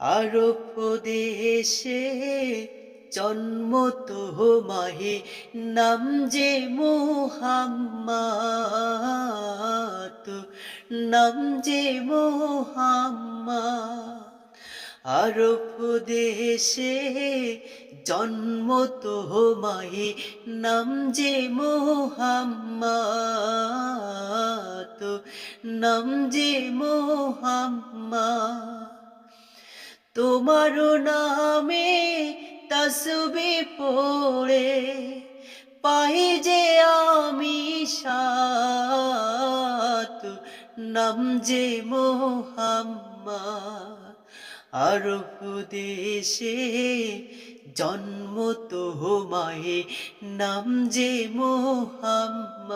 আরব দেশে জন্ম তোমাহে, নাম যে মুহাম্মদ, নাম যে মুহাম্মদ। আরব দেশে জন্ম তোমাহে, নাম যে মুহাম্মদ, নাম যে মুহাম্মদ। তোমার নামে তাসবিহ পড়ে পাই যে আমি শাত, নাম যে মুহাম্মদ। আরব দেশে জন্ম তোমায়, নাম যে মুহাম্মদ,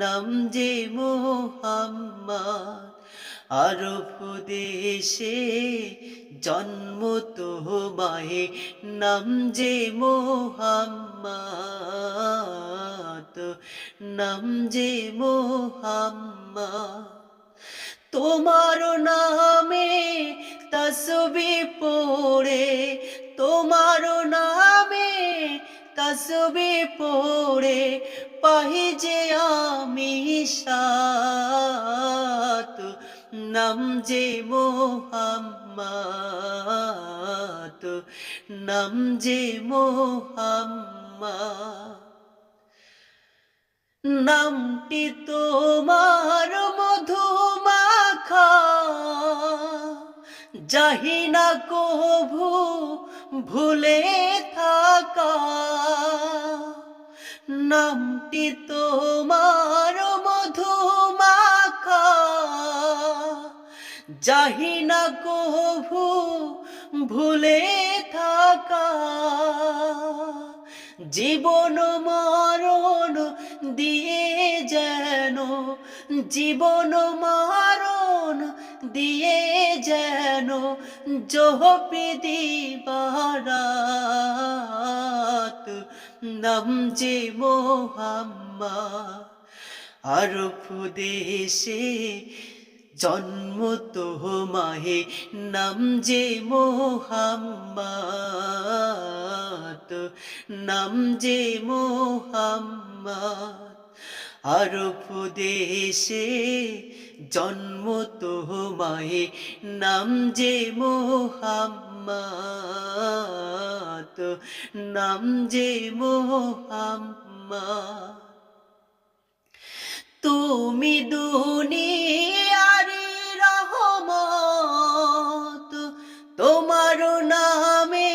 নাম যে মুহাম্মদ। আরব দেশে জন্ম তোমায়, নাম যে মুহাম্মদ, নাম যে মুহাম্মদ। তোমার নামে তাসবিহ পড়ে, তোমার নামে তাসবিহ পড়ে পাই যে আমি শাত, নাম যে মুহাম্মদ, নাম যে মুহাম্মদ। নামটি তোমার মধু মাখা, যাহি না কভু ভুলে থাকা। নামটি তোমার মধু মাখা, যাহি না কভু ভুলে থাকা। জীবন মরণ দিয়ে যেন, জীবন মরণ দিয়ে যেন জপি দিবারাত, নাম যে মুহাম্মদ। আরব দেশে জন্ম তোমাহে, নাম যে মুহাম্মদ, নাম যে মুহাম্মদ। আরব দেশে জন্ম তোমাহে, নাম যে মুহাম্মদ, নাম যে মুহাম্মদ। তুমি দুনিয়ারি রহমত, তোমার নামে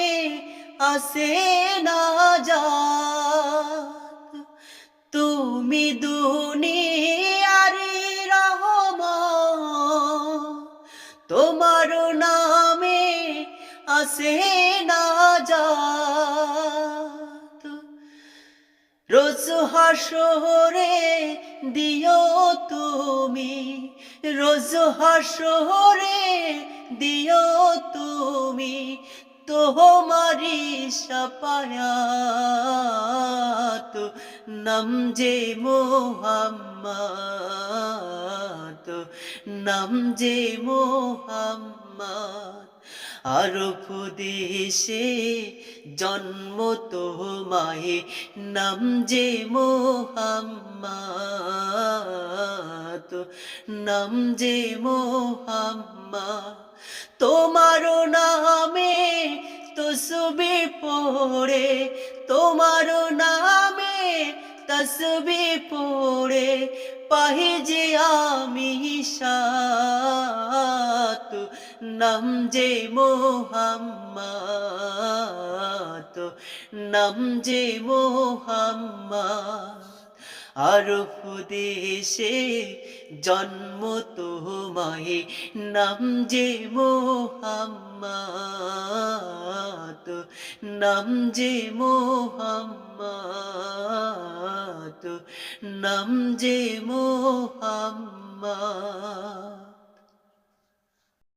আসে নাজাত। তুমি দুনিয়ারি রহমত, তোমার নামে আসে নাজাত। রোজ হাসরে দিও তুমি, রোজ হাসরে দিও তুমি তোমারি শাফায়াত, নাম যে মুহাম্মদ, নাম যে মুহাম্মদ। আরব দেশে জন্ম তোমায়, নাম যে মুহাম্মদ, নাম যে মুহাম্মদ। তোমার নামে তাসবিহ পড়ে, তোমার নামে তাসবিহ পড়ে পাই যে আমি শাত, নাম যে মুহাম্মদ, নাম যে মুহাম্মদ। আরব দেশে জন্ম তোমায়, নাম যে মুহাম্মদ, নাম যে মুহাম্মদ, নাম যে মুহাম্মদ।